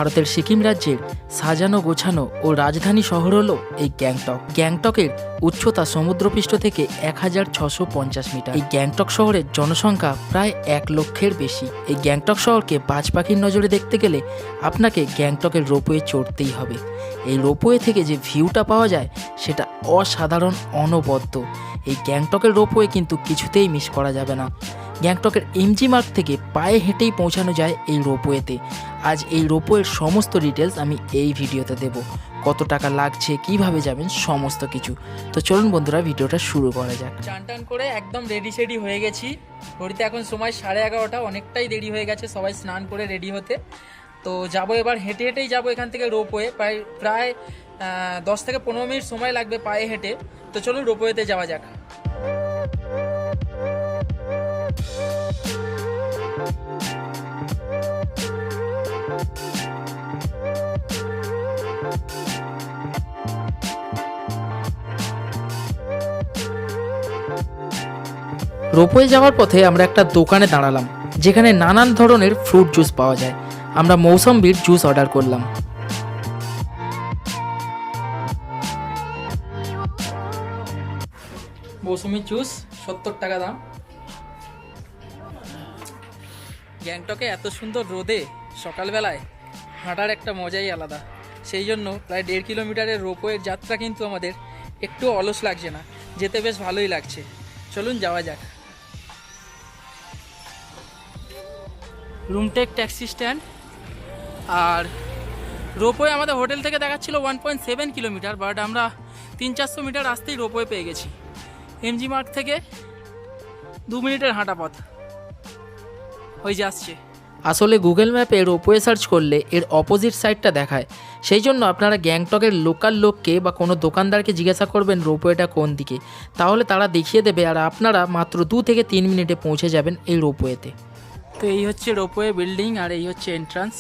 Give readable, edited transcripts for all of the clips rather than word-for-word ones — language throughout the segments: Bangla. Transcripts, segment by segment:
ভারতের সিকিম রাজ্যের সাজানো গোছানো ও রাজধানী শহর হলো এই গ্যাংটক। গ্যাংটকের উচ্চতা সমুদ্রপৃষ্ঠ থেকে 1650 মিটার। এই গ্যাংটক শহরের জনসংখ্যা প্রায় 1 লক্ষের বেশি। এই গ্যাংটক শহরকে বাজ পাখির নজরে দেখতে গেলে আপনাকে গ্যাংটকের রোপওয়ে চড়তেই হবে। এই রোপওয়ে থেকে যে ভিউটা পাওয়া যায় সেটা অসাধারণ, অনবদ্য। এই গ্যাংটকের রোপওয়ে কিন্তু কিছুতেই মিস করা যাবে না। গ্যাংটকের এমজি মার্গ থেকে পায়ে হেঁটেই পৌঁছানো যায় এই রোপওয়েতে। আজ এই রোপওয়ের সমস্ত ডিটেলস আমি এই ভিডিওতে দেব। কত টাকা লাগছে, কিভাবে যাবেন, সমস্ত কিছু। তো চলুন বন্ধুরা, ভিডিওটা শুরু করা যাক। চান টান করে একদম রেডি সেডি হয়ে গেছি। ঘড়িতে এখন সময় 11:30, অনেকটাই দেরি হয়ে গেছে সবাই স্নান করে রেডি হতে। তো যাবো এবার, হেঁটে হেঁটেই যাবো এখান থেকে রোপওয়ে। প্রায় 10 থেকে 15 মিনিট সময় লাগবে পায়ে হেঁটে। তো চলুন রোপওয়েতে যাওয়া যাক। রোপওয়ে যাওয়ার পথে আমরা একটা দোকানে দাঁড়ালাম, যেখানে নানান ধরনের ফ্রুট জুস পাওয়া যায়। আমরা মৌসম্বির জুস অর্ডার করলাম। মৌসুমির জুস 70 টাকা দাম। গ্যাংটকে এত সুন্দর রোদে সকালবেলায় হাঁটার একটা মজাই আলাদা। সেই জন্য প্রায় 1.5 কিলোমিটারের রোপওয়ের যাত্রা কিন্তু আমাদের একটু অলস লাগছে না, যেতে বেশ ভালোই লাগছে। চলুন যাওয়া যাক। Rumtek taxi stand. আর রোপওয়ে আমাদের হোটেল থেকে দেখাচ্ছিল 1.7 কিলোমিটার, বাট আমরা 300-400 মিটার আসতেই রোপওয়ে পেয়ে গেছি। এমজি মার্গ থেকে 2 মিনিটের হাঁটা পথ। ওই যে আসছে। আসলে গুগল ম্যাপে রোপওয়ে সার্চ করলে এর অপোজিট সাইডটা দেখায়। সেই জন্য আপনারা গ্যাংটকের লোকাল লোককে বা কোনো দোকানদারকে জিজ্ঞাসা করবেন রোপওয়েটা কোন দিকে, তাহলে তারা দেখিয়ে দেবে আর আপনারা মাত্র 2 থেকে 3 মিনিটে পৌঁছে যাবেন এই রোপওয়েতে। তো এই হচ্ছে রোপওয়ে বিল্ডিং আর এই হচ্ছে এন্ট্রান্স।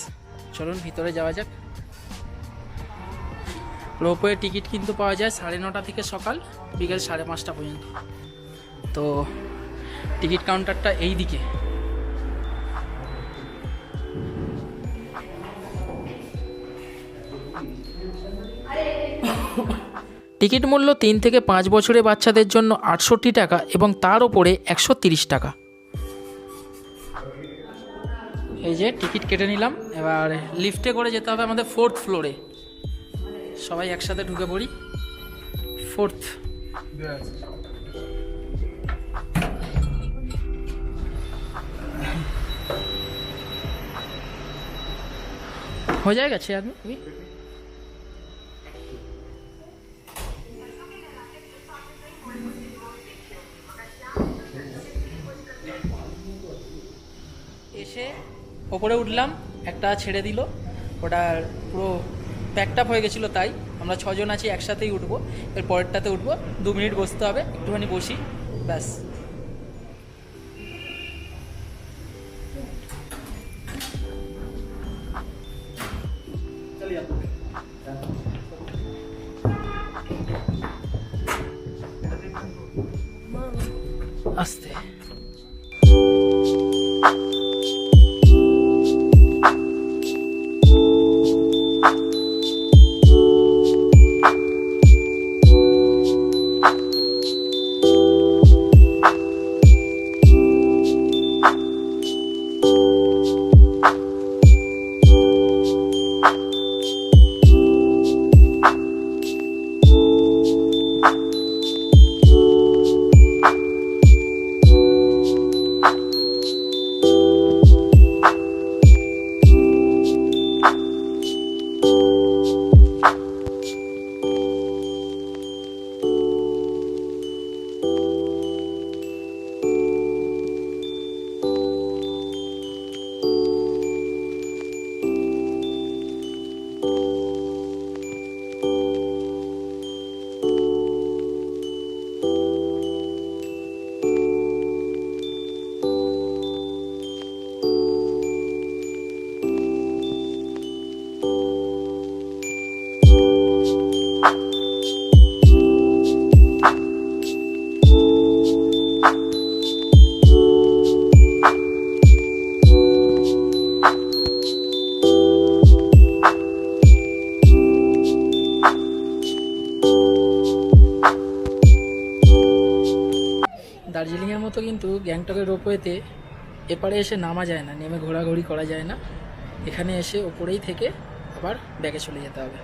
চলুন ভিতরে যাওয়া যাক। রোপওয়ে টিকিট কিন্তু পাওয়া যায় 9:30 থেকে সকাল বিকেল 5:30 পর্যন্ত। তো টিকিট কাউন্টারটা এই দিকে। টিকিট মূল্য 3 থেকে 5 বছরের বাচ্চাদের জন্য 68 টাকা এবং তার ওপরে 130 টাকা। এই যে টিকিট কেটে নিলাম। এবার লিফটে করে যেতে হবে আমাদের 4th ফ্লোরে। সবাই একসাথে ঢুকে পড়ি। 4th। हो जाएगा 6 आदमी। এসে ওপরে উঠলাম, একটা ছেড়ে দিল, ওটা পুরো প্যাকড আপ হয়ে গেছিলো, তাই আমরা 6 জন আছি, একসাথেই উঠবো। এর পরেরটাতে উঠবো, 2 মিনিট বসতে হবে, একটুখানি বসি, ব্যাস। আস্তে। গ্যাংটকের রোপওয়েতে এপারে এসে নামা যায় না, নেমে ঘোরাঘুরি করা যায় না। এখানে এসে ওপরেই থেকে আবার ব্যাকে চলে যেতে হবে।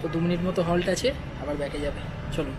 তো 2 মিনিট মতো হল্ট আছে, আবার ব্যাকে যাবে। চলুন।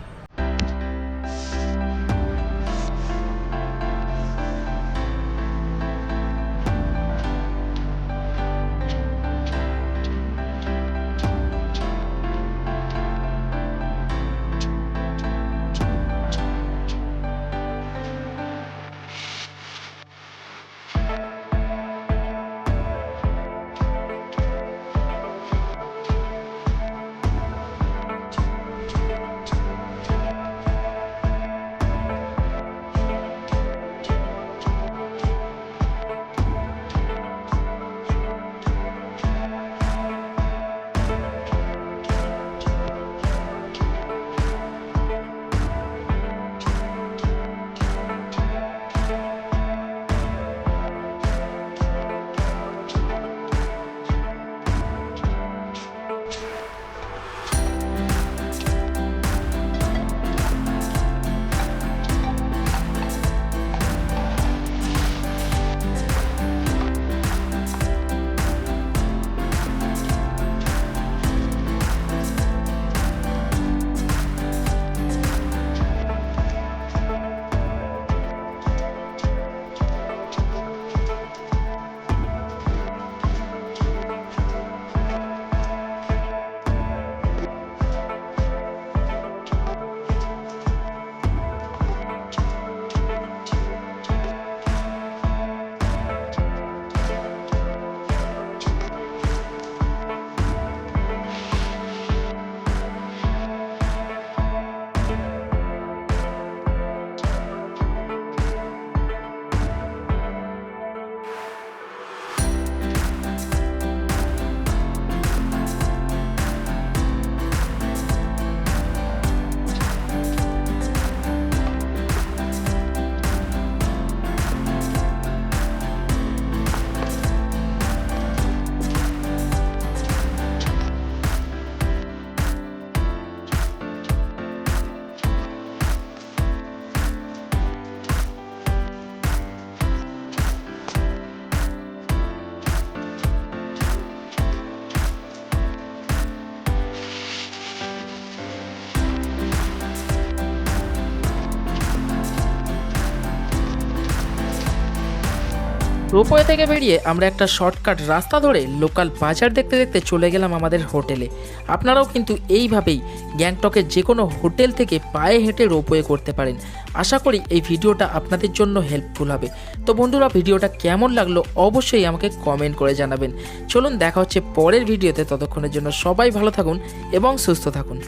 রোপওয়ে থেকে বেরিয়ে আমরা একটা শর্টকাট রাস্তা ধরে লোকাল বাজার দেখতে দেখতে চলে গেলাম আমাদের হোটেলে। আপনারাও কিন্তু এইভাবেই গ্যাংটকের যে কোনো হোটেল থেকে পায়ে হেঁটে রোপওয়ে করতে পারেন। আশা করি এই ভিডিওটা আপনাদের জন্য হেল্পফুল হবে। তো বন্ধুরা, ভিডিওটা কেমন লাগলো অবশ্যই আমাকে কমেন্ট করে জানাবেন। চলুন, দেখা হচ্ছে পরের ভিডিওতে। ততক্ষণের জন্য সবাই ভালো থাকুন এবং সুস্থ থাকুন।